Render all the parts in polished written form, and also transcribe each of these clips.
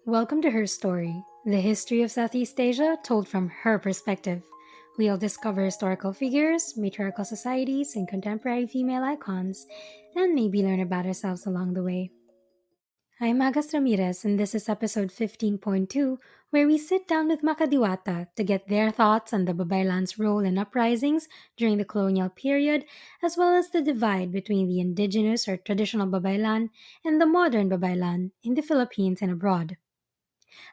Welcome to Her Story, the history of Southeast Asia told from her perspective. We'll discover historical figures, matriarchal societies, and contemporary female icons, and maybe learn about ourselves along the way. I'm Agas Ramirez, and this is episode 15.2, where we sit down with Makadiwata to get their thoughts on the babaylan's role in uprisings during the colonial period, as well as the divide between the indigenous or traditional babaylan and the modern babaylan in the Philippines and abroad.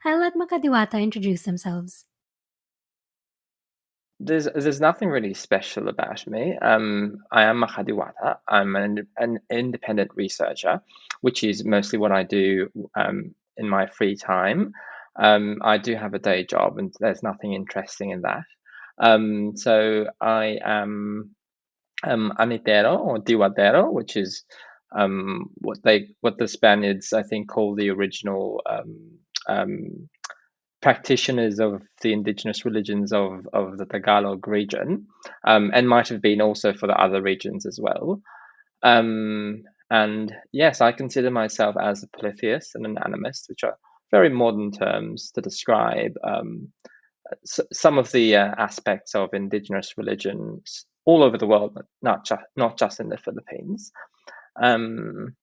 I'll let Makadiwata introduce themselves. There's nothing really special about me. I am Makadiwata. I'm an independent researcher, which is mostly what I do in my free time. I do have a day job, and there's nothing interesting in that. So I am Anitero or Diwadero, which is what the Spaniards I think call the original um, practitioners of the indigenous religions of the Tagalog region, and might have been also for the other regions as well. And yes, I consider myself as a polytheist and an animist, which are very modern terms to describe some of the aspects of indigenous religions all over the world, not just in the Philippines. Um,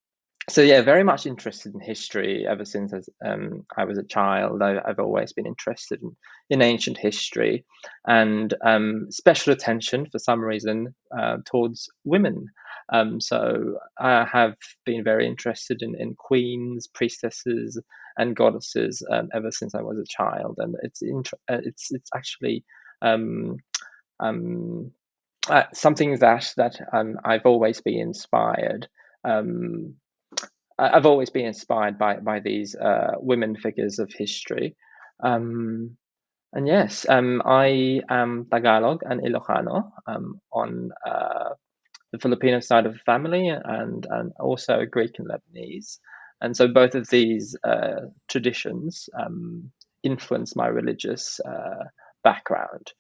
so yeah, very much interested in history ever since I was a child. I've always been interested in ancient history, and special attention for some reason towards women. So I have been very interested in queens, priestesses, and goddesses ever since I was a child, and it's actually um, um, something that I've always been inspired. Um, I've always been inspired by these women figures of history. Um, and yes, I am Tagalog and Ilocano on the Filipino side of the family, and also Greek and Lebanese. And so both of these traditions influence my religious background.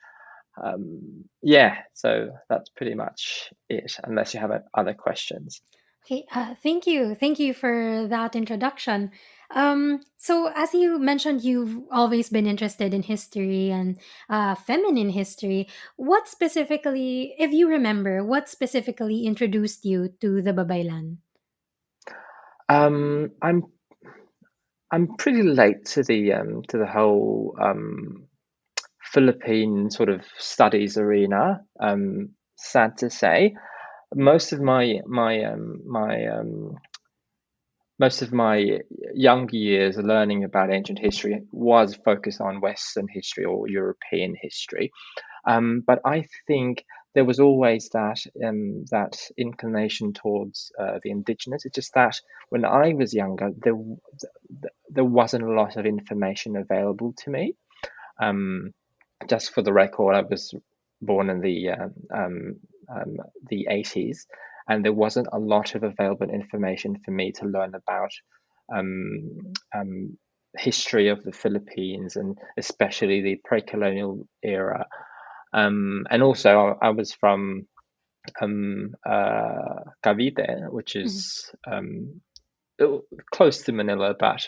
Yeah, so that's pretty much it, unless you have other questions. Okay, thank you. Thank you for that introduction. So, as you mentioned, you've always been interested in history and feminine history. What specifically, if you remember, what specifically introduced you to the Babaylan? Um, I'm I'm pretty late to the whole Philippine sort of studies arena. Sad to say, most of my young years learning about ancient history was focused on Western history or European history. But I think there was always that inclination towards the indigenous. It's just that when I was younger, there wasn't a lot of information available to me. Um, just for the record, I was born in the 80s, and there wasn't a lot of available information for me to learn about um, um, history of the Philippines, and especially the pre-colonial era. And also, I was from Cavite, which Mhm. is close to Manila, but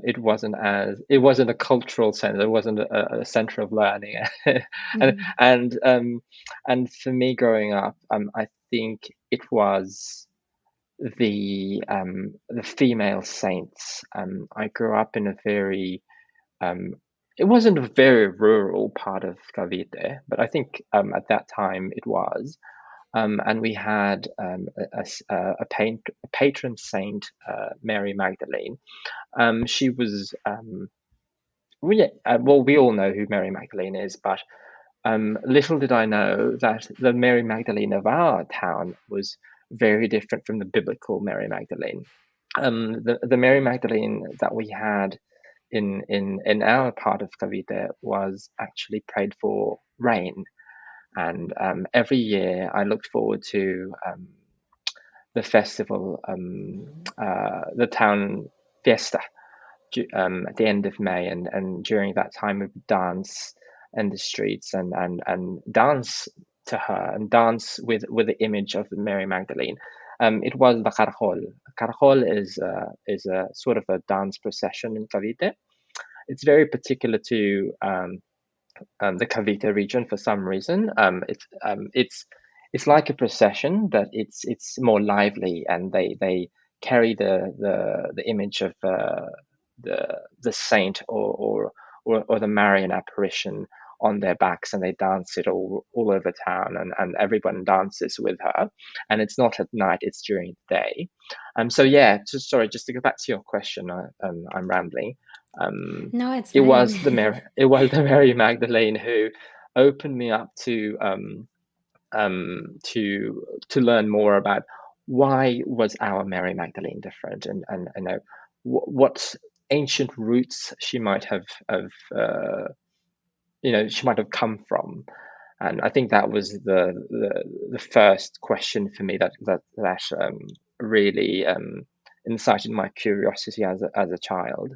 it wasn't a cultural center. It wasn't a center of learning, and Mhm. and and for me growing up, I think it was the female saints. I grew up in a very um, it wasn't a very rural part of Cavite, but I think at that time it was. And we had a patron saint, Mary Magdalene. She was well, we all know who Mary Magdalene is, but little did I know that the Mary Magdalene of our town was very different from the biblical Mary Magdalene. The Mary Magdalene that we had in our part of Cavite was actually prayed for rain, and every year I looked forward to the festival, the town fiesta at the end of May, and during that time we would dance in the streets and dance to her and dance with the image of Mary Magdalene. it was the carjol. Carjol is a sort of a dance procession in Cavite. It's very particular to the Cavite region for some reason. It's like a procession, but it's more lively, and they carry the image of the saint or the Marian apparition on their backs, and they dance it all over town, and everyone dances with her. And it's not at night; it's during the day. So yeah, just to go back to your question, I'm rambling. No, it's It fine. was it was the Mary Magdalene who opened me up to learn more about why was our Mary Magdalene different, and you know what ancient roots she might have she might have come from. And I think that was the first question for me that really incited my curiosity as a child.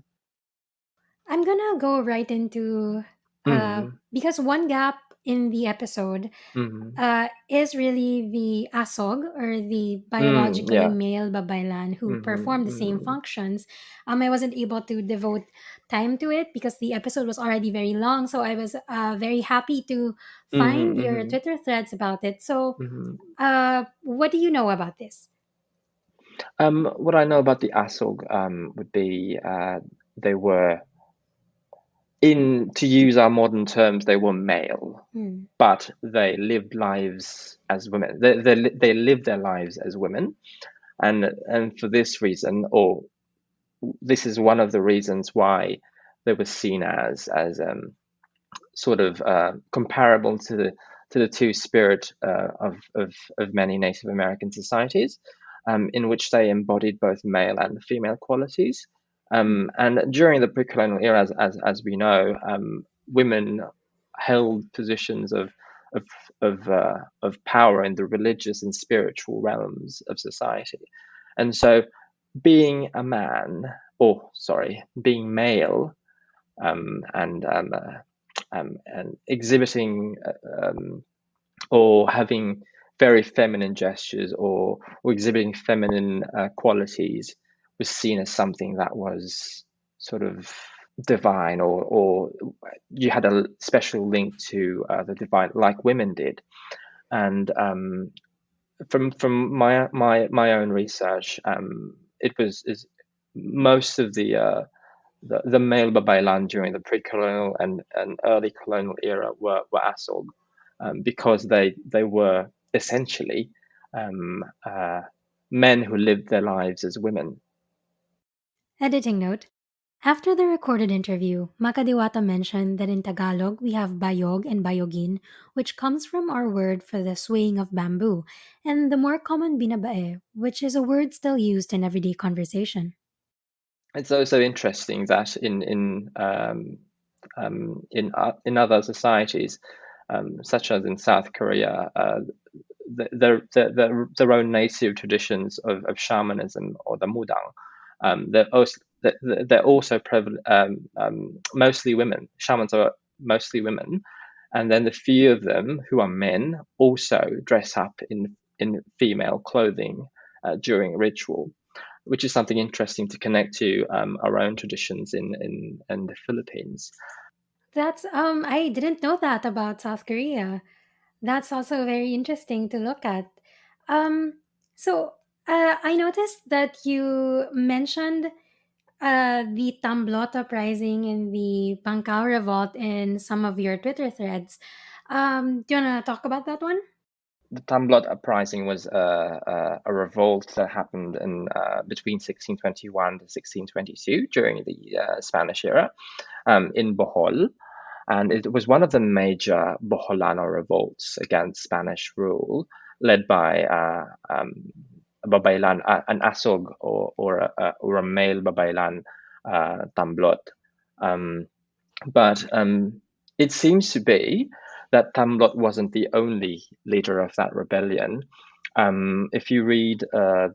I'm gonna go right into Mm, because one gap in the episode mm, is really the asog, or the biologically yeah. male babaylan who Mm, perform the same mm, functions. I wasn't able to devote time to it because the episode was already very long. So I was very happy to find your mm, Twitter threads about it. So, mm. what do you know about this? What I know about the Asog would be they were, in to use our modern terms, they were male, Hmm. but they lived lives as women. They lived their lives as women, and for this reason, or this is one of the reasons why they were seen as sort of comparable to the two spirit of many Native American societies, in which they embodied both male and female qualities. And during the pre-colonial era, as we know, women held positions of power in the religious and spiritual realms of society, and so being a man, or sorry, being male, and exhibiting or having very feminine gestures, or exhibiting feminine qualities, was seen as something that was sort of divine, or you had a special link to the divine, like women did. And from my own research, it was is most of the male babaylan during the pre-colonial and early colonial era were Asog, because they were essentially um, uh, men who lived their lives as women. Editing note. After the recorded interview, Makadiwata mentioned that in Tagalog we have bayog and bayogin, which comes from our word for the swaying of bamboo, and the more common binabae, which is a word still used in everyday conversation. It's also interesting that in other societies, such as in South Korea, their own native traditions of shamanism, or the mudang, they're also prevalent, mostly women. Shamans are mostly women, and then the few of them who are men also dress up in female clothing during ritual, which is something interesting to connect to our own traditions in the Philippines. That's I didn't know that about South Korea. That's also very interesting to look at. Um so I noticed that you mentioned the Tamblot uprising and the Bankau Revolt in some of your Twitter threads. Do you wanna talk about that one? The Tamblot uprising was a revolt that happened in between 1621 to 1622 during the Spanish era in Bohol, and it was one of the major Boholano revolts against Spanish rule, led by a babaylan, an asog, or a male babaylan, Tamblot. Um, but it seems to be that Tamblot wasn't the only leader of that rebellion. If you read uh,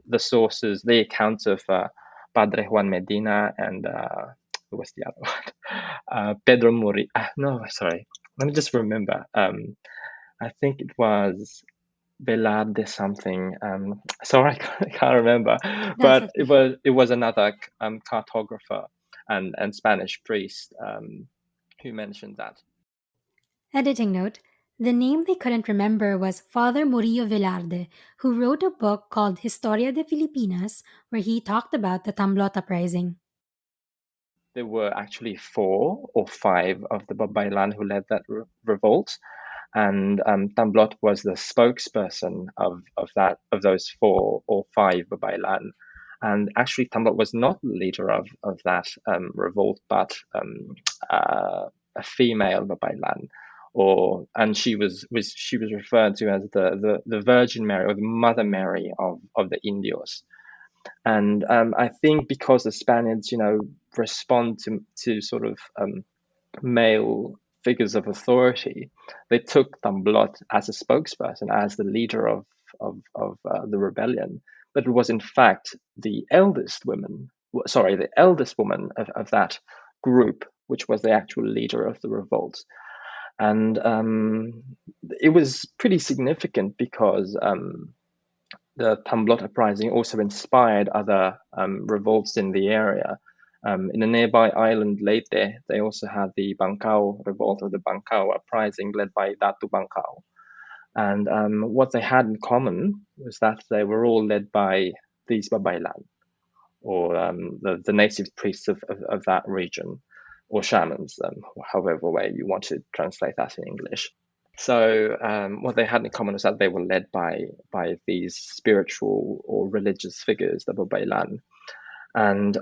the sources, the accounts of Padre Juan Medina and who was the other one? Pedro Muri. No, sorry. Let me just remember. I think it was. Velarde something. Sorry, I can't remember. That's But okay. it was another cartographer and Spanish priest who mentioned that. Editing note: the name they couldn't remember was Father Murillo Velarde, who wrote a book called Historia de Filipinas, where he talked about the Tamblot uprising. There were actually 4 or 5 of the babaylan who led that revolt, and Tamblot was the spokesperson of those 4 or 5 babaylan. And actually, Tamblot was not the leader of that revolt, but a female babaylan, and she was referred to as the Virgin Mary or the Mother Mary of the Indios. And I think because the Spaniards, respond to sort of male figures of authority, they took Tamblot as a spokesperson, as the leader of the rebellion. But it was in fact the eldest woman of that group, which was the actual leader of the revolt. And it was pretty significant because the Tamblot uprising also inspired other revolts in the area. In a nearby island Leyte, they also had the Bankau Revolt or the Bankau Uprising led by Datu Bankau. And what they had in common was that they were all led by these babaylan, or the native priests of that region, or shamans, however way you want to translate that in English. So what they had in common was that they were led by these spiritual or religious figures, the babaylan, and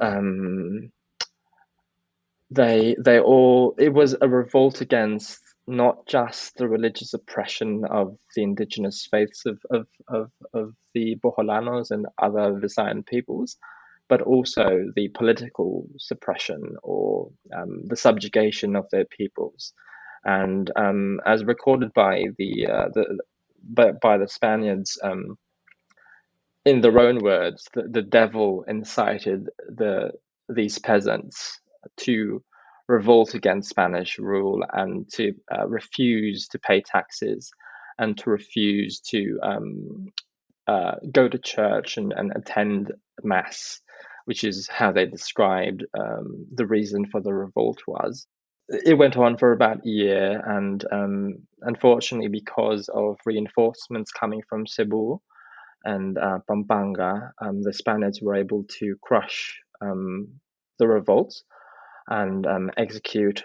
it was a revolt against not just the religious oppression of the indigenous faiths of the Boholanos and other Visayan peoples, but also the political suppression or the subjugation of their peoples. And as recorded by the Spaniards, in their own words, the devil incited these peasants to revolt against Spanish rule and to refuse to pay taxes and to refuse to go to church and attend mass, which is how they described the reason for the revolt was. It went on for about a year, and unfortunately, because of reinforcements coming from Cebu and Pampanga, the Spaniards were able to crush the revolt and execute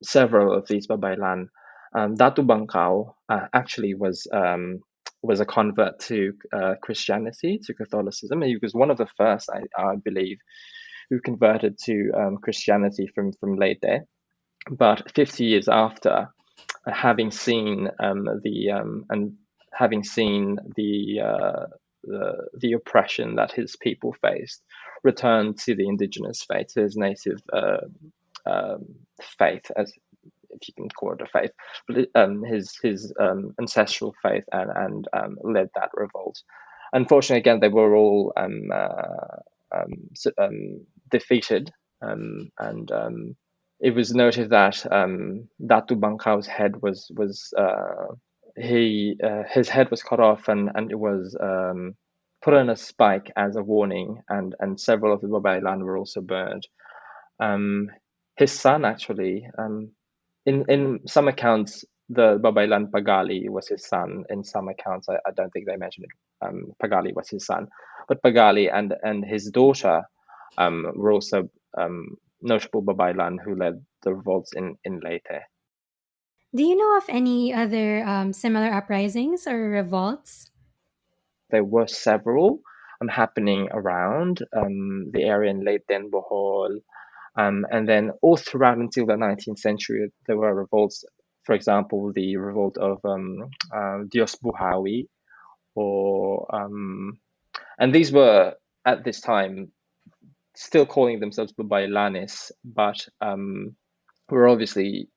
several of these babaylan. Datu Bankau actually was a convert to Christianity, to Catholicism. He was one of the first, I believe, who converted to Christianity from Leyte. But 50 years after, having seen the oppression that his people faced, returned to the indigenous faith, to his native faith, as if you can call it a faith, his ancestral faith, and led that revolt. Unfortunately, again, they were all defeated, and it was noted that Datu Bankau's head his head was cut off, and it was put on a spike as a warning, and several of the babaylan were also burned. His son, actually, in some accounts, the babaylan Pagali was his son. In some accounts, I don't think they mentioned it. Pagali was his son, but Pagali and his daughter were also notable babaylan who led the revolts in Leyte. Do you know of any other similar uprisings or revolts? There were several happening around the area in Leyte and Bohol. And then all throughout until the 19th century, there were revolts. For example, the revolt of Dios Buhawi, and these were at this time still calling themselves babaylanes, but were obviously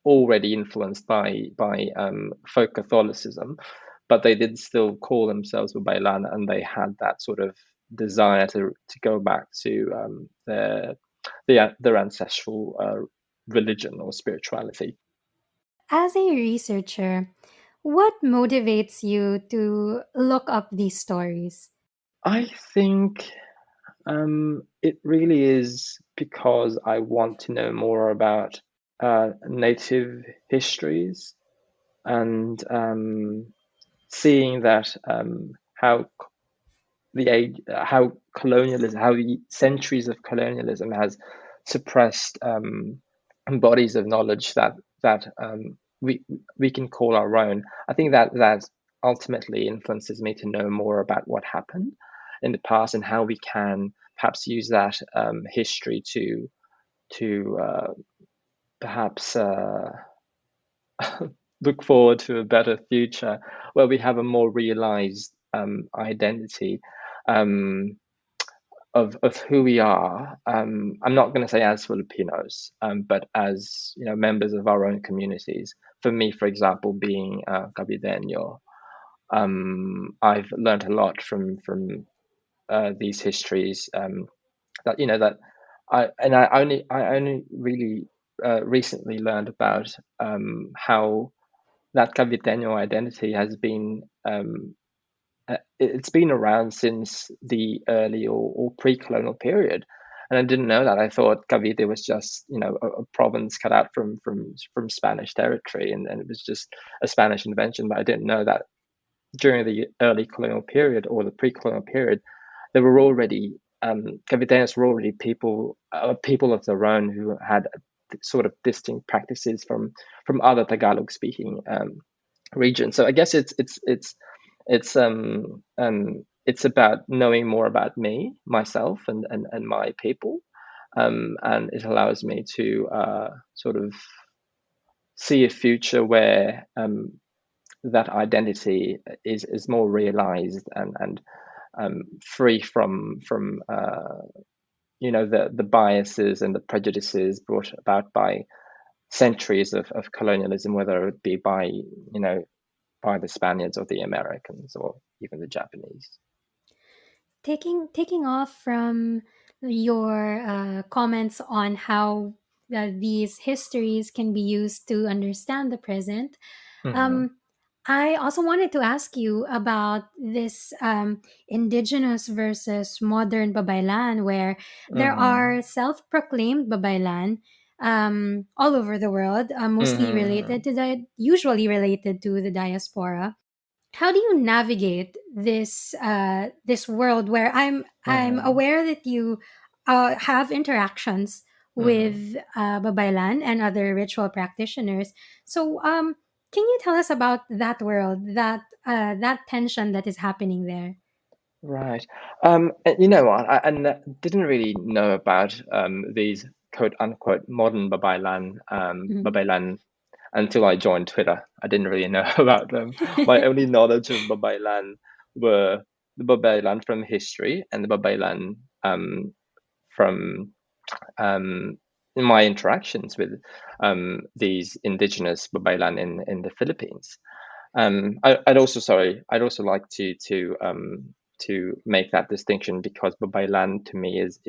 already influenced by folk Catholicism, but they did still call themselves babaylan, and they had that sort of desire to go back to their ancestral religion or spirituality. As a researcher, What motivates you to look up these stories? I think it really is because I want to know more about native histories and seeing that how the age, how colonialism, how centuries of colonialism has suppressed bodies of knowledge that we can call our own. I think that ultimately influences me to know more about what happened in the past and how we can perhaps use that history to perhaps look forward to a better future where we have a more realized identity um, of who we are. I'm not going to say as Filipinos, but as members of our own communities. For me, for example, being Caviteño, I've learned a lot from these histories. That I only really recently learned about how that Caviteño identity has been it's been around since the early or pre-colonial period, and I didn't know that. I thought Cavite was just a province cut out from Spanish territory, and it was just a Spanish invention. But I didn't know that during the early colonial period or the pre-colonial period, there were already Caviteños were already people of their own who had sort of distinct practices from other Tagalog-speaking regions. So I guess it's about knowing more about me, myself, and my people, and it allows me to sort of see a future where that identity is more realized and free from the biases and the prejudices brought about by centuries of colonialism, whether it be by the Spaniards or the Americans or even the Japanese. Taking off from your comments on how these histories can be used to understand the present, Mm-hmm. um, I also wanted to ask you about this indigenous versus modern babaylan, where there Mm-hmm. are self-proclaimed babaylan all over the world, mostly Mm-hmm. related to usually related to the diaspora. How do you navigate this world where I'm Mm-hmm. aware that you have interactions Mm-hmm. with babaylan and other ritual practitioners? So can you tell us about that world, that tension that is happening there? Right. And you know what? Didn't really know about these quote unquote modern Mhm. babaylan until I joined Twitter. I didn't really know about them. My only knowledge of babaylan were the babaylan from history and the babaylan from in my interactions with these indigenous babaylan in the Philippines. I'd also like to make that distinction because babaylan to me is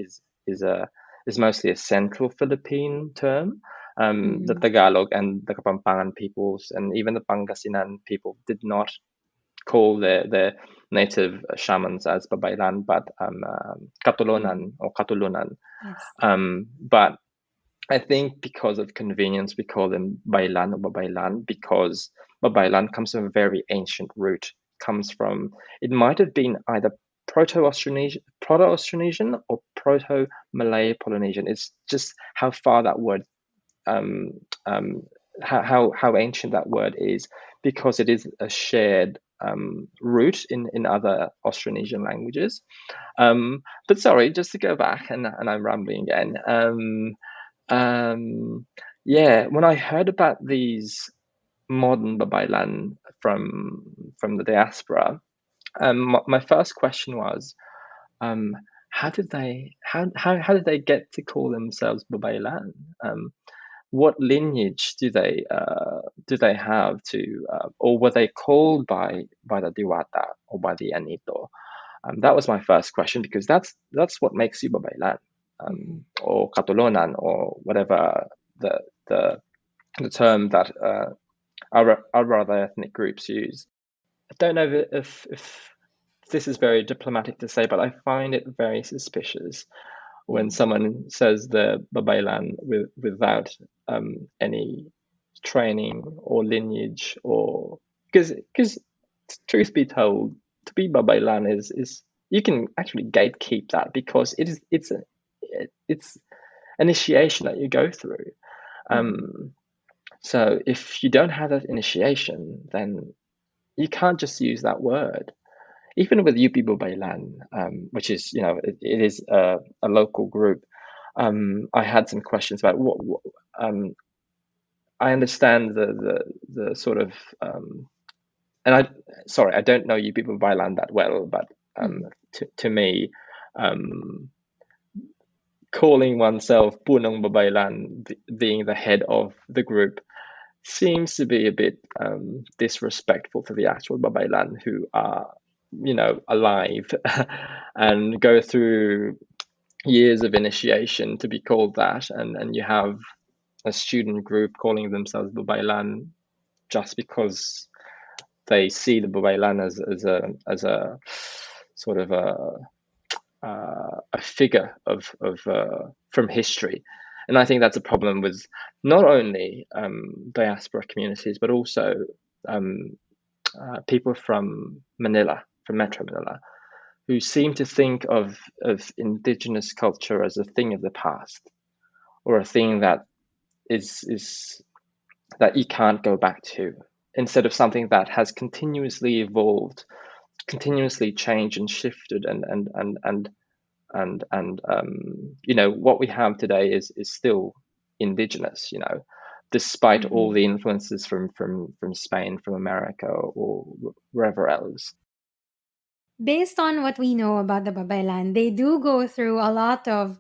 a is mostly a Central Philippine term. The Mhm. Tagalog and the Kapampangan peoples and even the Pangasinan people did not call their native shamans as babaylan, but Mhm. katolonan or katulunan. Yes. But I think because of convenience, we call them bailan or babaylan because babaylan comes from a very ancient root. Comes from it might have been either Proto-Austronesian or Proto-Malay Polynesian. It's just how far that word um, um, how ancient that word is because it is a shared root in other Austronesian languages. But sorry, just to go back, and I'm rambling again. Um, yeah, when I heard about these modern babaylan from the diaspora, my first question was, um, how did they get to call themselves babaylan? What lineage do they have to, or were they called by the Diwata or by the Anito? That was my first question because that's what makes you babaylan, Mhm. or katolonan or whatever the the the term that our other ethnic groups use. I don't know if this is very diplomatic to say, but I find it very suspicious when someone says the babaylan without any training or lineage, or because truth be told, to be babaylan is you can actually gatekeep that, because it's initiation that you go through. So if you don't have that initiation, then you can't just use that word. Even with UP Babaylan, which is, it is a local group, I had some questions about what I understand the sort of, and I don't know UP Babaylan that well, but to me, calling oneself Punong Babaylan, being the head of the group, seems to be a bit disrespectful to the actual babaylan who are, alive and go through years of initiation to be called that, and you have a student group calling themselves babaylan just because they see the babaylan as a sort of a figure of from history. And I think that's a problem with not only diaspora communities, but also people from Manila, from Metro Manila, who seem to think of indigenous culture as a thing of the past, or a thing that is that you can't go back to, instead of something that has continuously evolved, continuously changed and shifted, and what we have today is still indigenous, despite all the influences from Spain, from America, or wherever else. Based on what we know about the babaylan, they do go through a lot of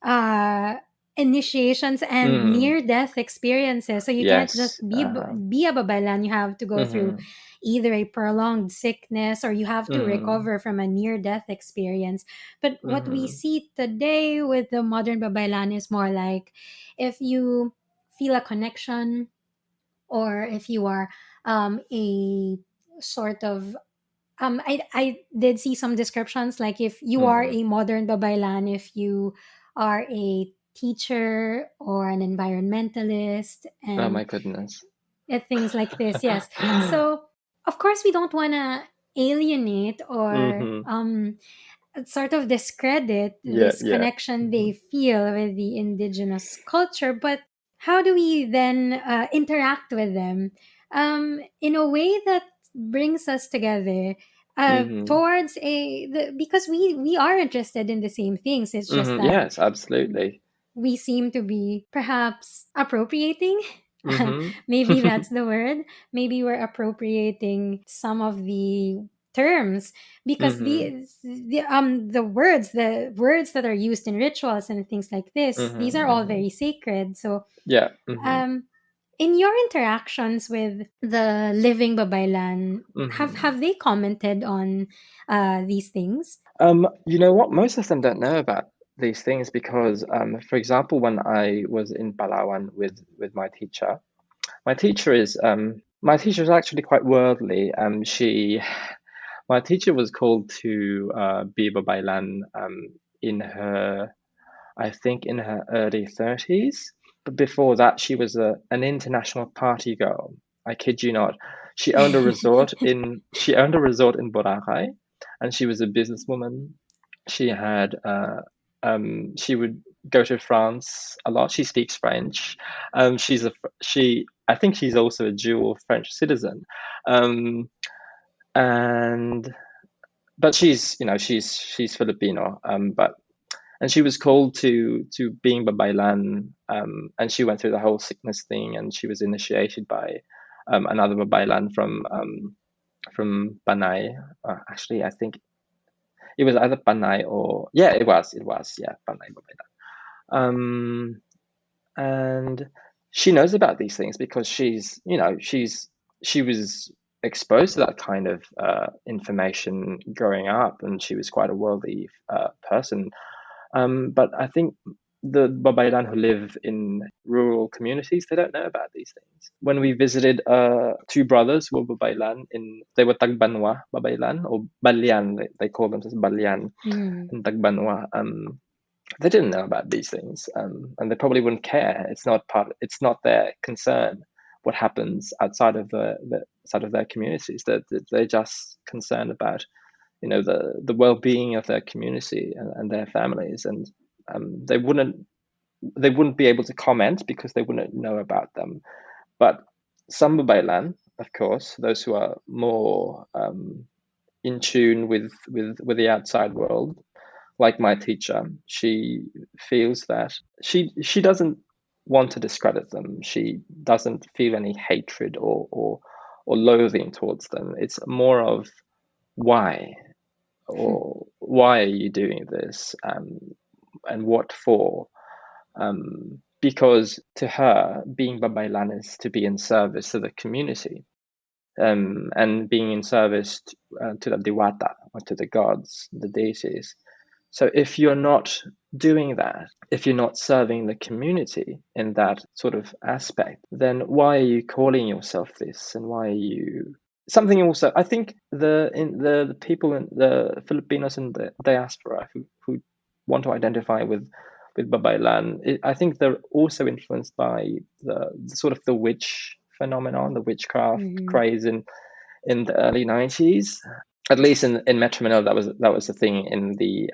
uh, initiations and near-death experiences. So you can't just Yes. be a babaylan. You have to go through either a prolonged sickness, or you have to recover from a near-death experience. But what we see today with the modern babaylan is more like, if you feel a connection, or if you are a sort of I did see some descriptions, like if you are a modern babaylan, if you are a teacher or an environmentalist, Oh and my goodness. things like this. Yes. So of course we don't want to alienate or sort of discredit Yeah, this yeah. connection they feel with the indigenous culture, but how do we then interact with them in a way that brings us together towards because we are interested in the same things. It's just that Yes, absolutely. we seem to be perhaps appropriating. Mm-hmm. Maybe that's the word. Maybe we're appropriating some of the terms, because the words that are used in rituals and things like this, these are all very sacred. So Yeah. in your interactions with the living babaylan, have they commented on these things? You know what? Most of them don't know about these things because, for example, when I was in Palawan with my teacher is actually quite worldly. My teacher was called to be babaylan in her, I think, in her early 30s. But before that, she was an international party girl. I kid you not. She owned a resort in Boracay, and she was a businesswoman. She had she would go to France a lot. She speaks French. She I think she's also a dual French citizen. Um, and but she's Filipino. But and she was called to being babaylan, and she went through the whole sickness thing, and she was initiated by another babaylan from Panay. Actually, I think it was either Panay or yeah, it was yeah, Panay babaylan. And she knows about these things because she was exposed to that kind of information growing up, and she was quite a worldly person. But I think the babaylan who live in rural communities, they don't know about these things. When we visited two brothers who were babaylan, they were Tagbanwa babaylan, or Balyan, they call themselves Balyan and Tagbanwa. They didn't know about these things, and they probably wouldn't care. It's not their concern what happens outside of outside of their communities. They're just concerned about the well-being of their community and their families, and they wouldn't be able to comment because they wouldn't know about them. But some babaylan, of course, those who are more in tune with the outside world, like my teacher, she feels that she doesn't want to discredit them. She doesn't feel any hatred or loathing towards them. It's more of why, or why are you doing this, and what for? Because to her, being babaylan is to be in service to the community, and being in service to the Diwata, or to the gods, the deities. So if you're not doing that, if you're not serving the community in that sort of aspect, then why are you calling yourself this? And why are you something? Also, I think the people in the Filipinos in the diaspora who want to identify with babaylan, I think they're also influenced by the sort of the witch phenomenon, the witchcraft craze in the early 90s. At least in Metro Manila, that was the thing in the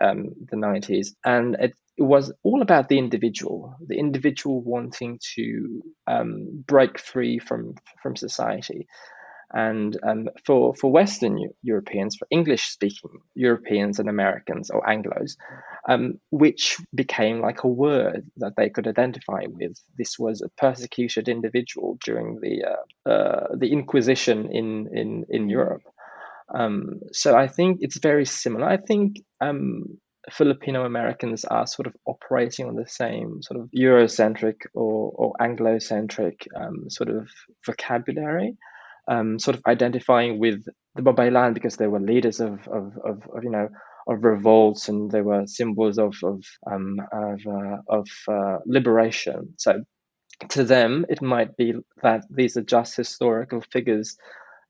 90s, and it was all about the individual wanting to break free from society. And for Western Europeans, for English-speaking Europeans and Americans, or Anglos, which became like a word that they could identify with. This was a persecuted individual during the Inquisition in Europe. So I think it's very similar. I think Filipino Americans are sort of operating on the same sort of Eurocentric or Anglo-centric sort of vocabulary, sort of identifying with the babaylan because they were leaders of revolts, and they were symbols of liberation. So to them, it might be that these are just historical figures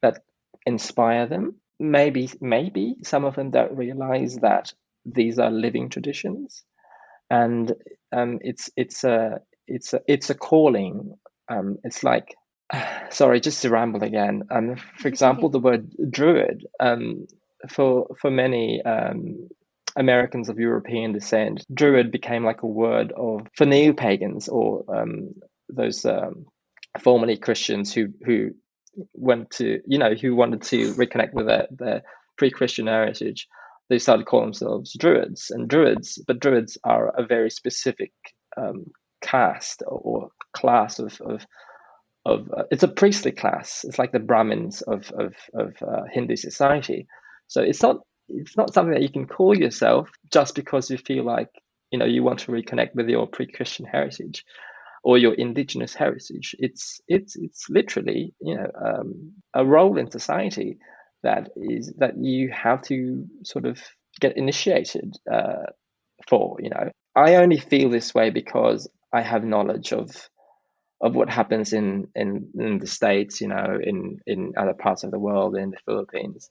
that inspire them. Maybe some of them don't realize that these are living traditions, and it's a calling. It's like, sorry, just to ramble again. For example, the word druid. For many Americans of European descent, druid became like a word for neo-pagans, or those formerly Christians who went to who wanted to reconnect with their pre-Christian heritage. They started calling themselves druids, but druids are a very specific caste or class of it's a priestly class. It's like the Brahmins of Hindu society. So it's not something that you can call yourself just because you feel like you want to reconnect with your pre-Christian heritage or your indigenous heritage. It's literally a role in society that you have to sort of get initiated for. I only feel this way because I have knowledge of what happens in the States, in other parts of the world, in the Philippines.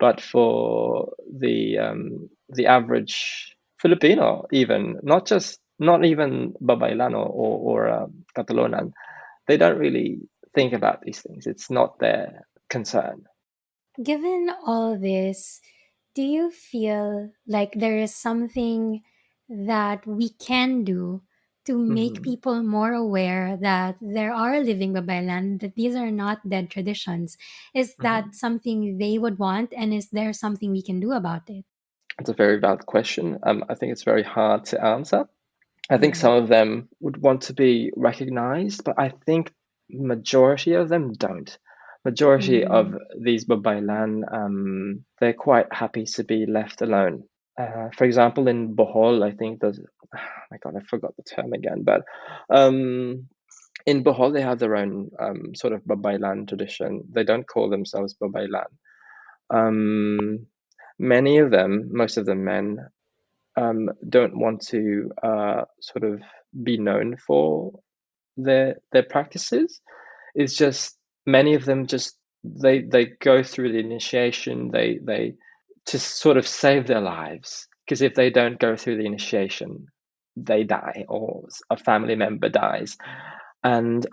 But for the average Filipino, even not even babaylan or Catalonan, they don't really think about these things. It's not their concern. Given all this, do you feel like there is something that we can do to make Mm-hmm. people more aware that there are living babaylan, that these are not dead traditions? Is Mm-hmm. that something they would want, and is there something we can do about it? It's a very valid question. I think it's very hard to answer. I think Mm. some of them would want to be recognized, but I think majority of them don't. Majority of Mm. these babaylan, they're quite happy to be left alone. For example, in Bohol, I think there's, oh my God, I forgot the term again, but in Bohol, they have their own sort of babaylan tradition. They don't call themselves babaylan. Many of them, most of the men, don't want to sort of be known for their practices. It's just many of them just they go through the initiation, they to sort of save their lives, because if they don't go through the initiation, they die or a family member dies, and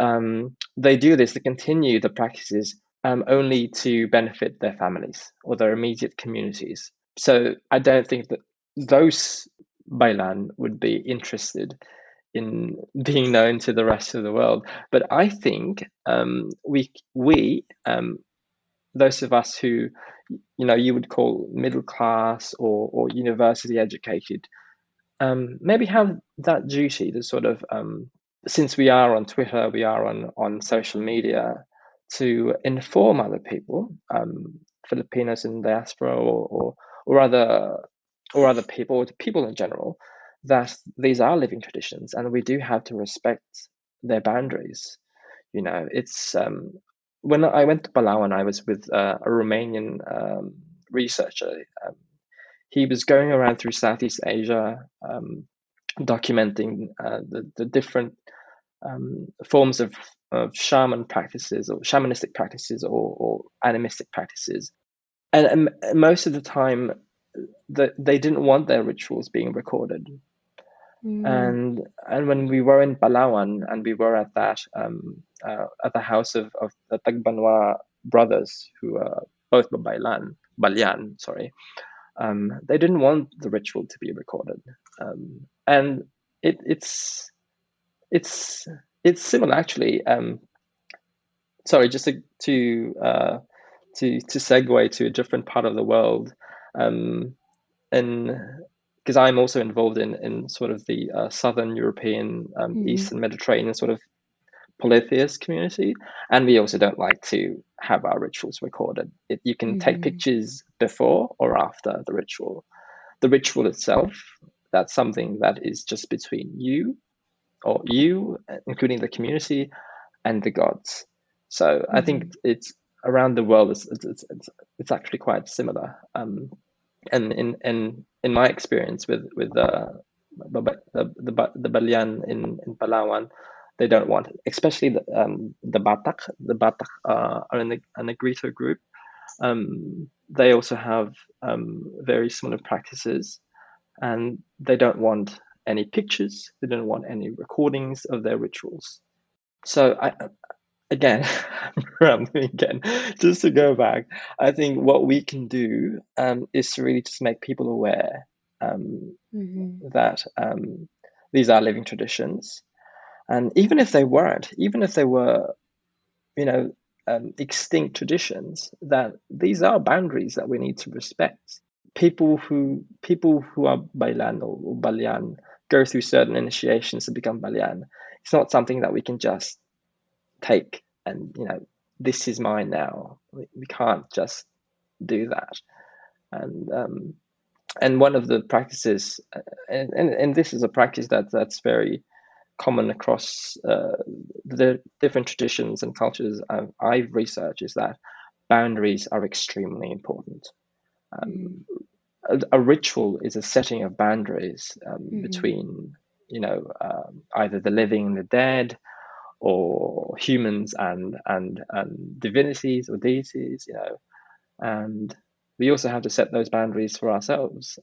they do this, they continue the practices only to benefit their families or their immediate communities. So I don't think that those Bailan would be interested in being known to the rest of the world. But I think we those of us who you would call middle class or university educated, maybe have that duty to sort of since we are on Twitter, we are on social media, to inform other people, Filipinos in diaspora or other people in general, that these are living traditions and we do have to respect their boundaries. It's when I went to Palawan, I was with a Romanian researcher. He was going around through Southeast Asia, documenting the different forms of shaman practices or shamanistic practices or animistic practices, and most of the time they didn't want their rituals being recorded. And when we were in Palawan and we were at that at the house of the Tagbanwa brothers, who are both Balyan, sorry, they didn't want the ritual to be recorded, and it's similar actually. Sorry, just to segue to a different part of the world, and because I'm also involved in sort of the Southern European, Eastern Mediterranean sort of polytheist community, and we also don't like to have our rituals recorded. You can take pictures before or after the ritual. The ritual itself, that's something that is just between you, including the community, and the gods. So I think it's around the world. It's actually quite similar. And in my experience with the Balian in Palawan, they don't want it, especially the Batak. The Batak are in the Negrito group. They also have very similar practices, and they don't want any pictures. They don't want any recordings of their rituals. So again, just to go back, I think what we can do is to really just make people aware that these are living traditions, and even if they weren't, even if they were, extinct traditions, that these are boundaries that we need to respect. People who are Bailan or Balian go through certain initiations to become Balian. It's not something that we can just take and this is mine now. We can't just do that. And one of the practices, and this is a practice that's very common across the different traditions and cultures I've researched, is that boundaries are extremely important. A ritual is a setting of boundaries between either the living and the dead, or humans and divinities or deities, and we also have to set those boundaries for ourselves.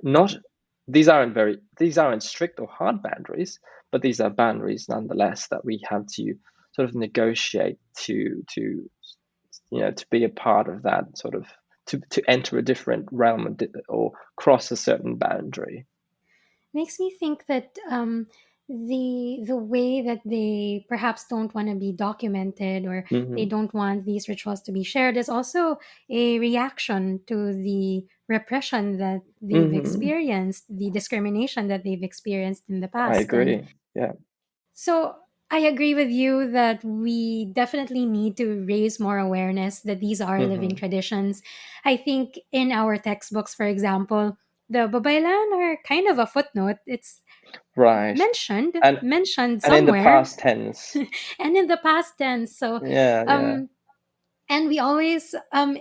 Not these aren't strict or hard boundaries, but these are boundaries nonetheless that we have to sort of negotiate to be a part of that sort of to enter a different realm or cross a certain boundary. Makes me think that the way that they perhaps don't want to be documented, or they don't want these rituals to be shared, is also a reaction to the repression that they've experienced, the discrimination that they've experienced in the I past. And agree. Yeah. so I agree with you that we definitely need to raise more awareness that these are living traditions. I think in our textbooks, for example, the babaylan are kind of a footnote. It's Right. mentioned And in the somewhere, past tense. and in the past tense. So Yeah. and we always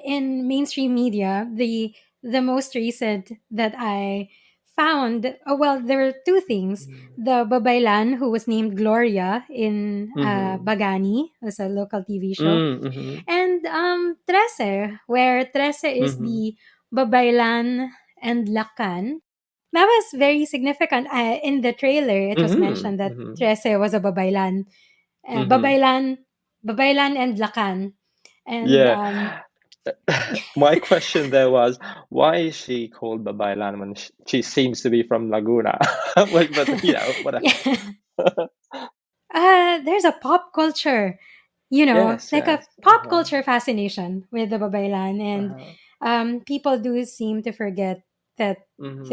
in mainstream media, the most recent that I found, there were two things. The babaylan, who was named Gloria in Bagani, was a local TV show, and Trece, where Trece is the babaylan and lakan. That was very significant. In the trailer, it was mentioned that Trece was a babaylan. Babaylan, babaylan and lakan. And Yeah. My question there was, why is she called babaylan when she seems to be from Laguna? but whatever. There's a pop culture, Yes, like a yes. pop culture fascination with the babaylan, and people do seem to forget that Mhm.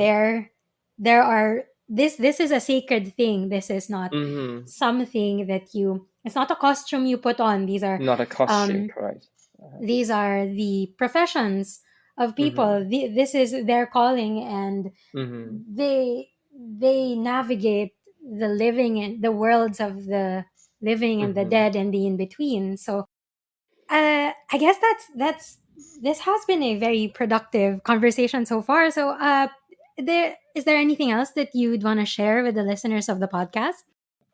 there are this is a sacred thing. This is not Mhm. something that it's not a costume you put on. Not a costume, Um, correct. these are the professions of people. Mhm. This is their calling, and Mhm. they navigate the living and the worlds of the living and the Mhm. dead and the in between. So I guess that's this has been a very productive conversation so far. So there anything else that you'd want to share with the listeners of the podcast?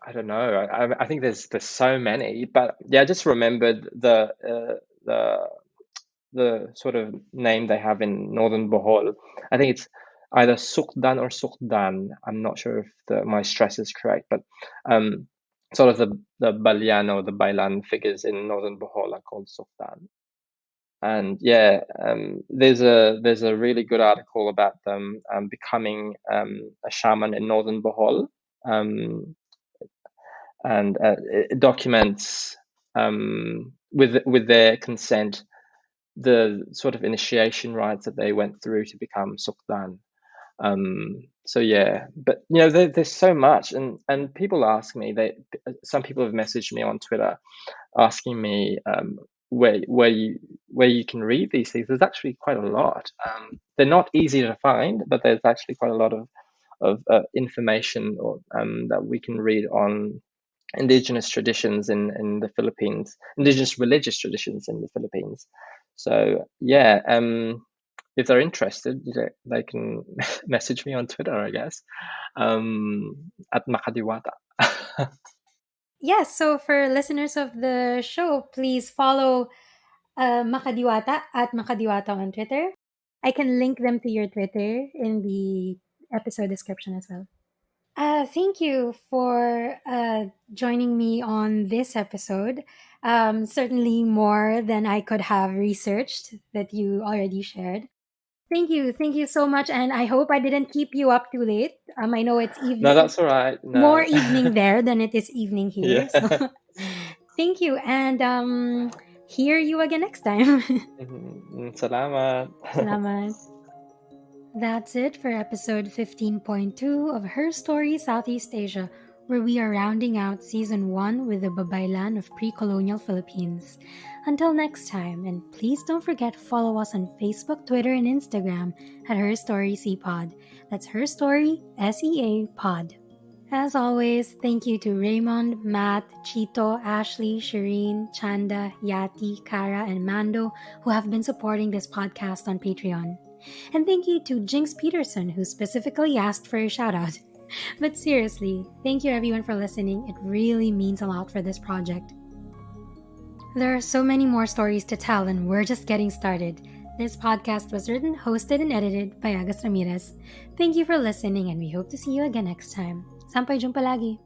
I don't know. I think there's so many, but yeah, I just remembered the the sort of name they have in northern Bohol. I think it's either Sukdan or Sukdan. I'm not sure if my stress is correct, but um, sort of the Balyan or the Bailan figures in northern Bohol are called Sukdan. And yeah, there's a really good article about them becoming a shaman in northern Bohol, um, and it documents with their consent the sort of initiation rites that they went through to become Sukdan. So yeah, but there's so much, and people ask me. Some people have messaged me on Twitter asking me where you can read these things. There's actually quite a lot. They're not easy to find, but there's actually quite a lot of information that we can read on indigenous traditions in the Philippines, indigenous religious traditions in the Philippines. So yeah, if they're interested, they can message me on Twitter, I guess, at Makadiwata. Yes. So for listeners of the show, please follow Makadiwata at Makadiwata on Twitter. I can link them to your Twitter in the episode description as well. Thank you for joining me on this episode. Certainly more than I could have researched that you already shared. Thank you so much, and I hope I didn't keep you up too late. I know it's No, that's all right. more No, evening there than it is evening here. So yeah. thank you, and hear you again next time. Salamat. Salamat. That's it for episode 15.2 of Her Story Southeast Asia, where we are rounding out season 1 with the babaylan of pre-colonial Philippines. Until next time, and please don't forget to follow us on Facebook, Twitter, and Instagram at Her Story CPod. That's Her Story SEA Pod. As always, thank you to Raymond, Matt, Chito, Ashley, Shereen, Chanda, Yati, Kara, and Mando who have been supporting this podcast on Patreon. And thank you to Jinx Peterson who specifically asked for a shoutout. But seriously, thank you everyone for listening. It really means a lot for this project. There are so many more stories to tell and we're just getting started. This podcast was written, hosted, and edited by Agus Ramirez. Thank you for listening and we hope to see you again next time. Sampai jumpa lagi!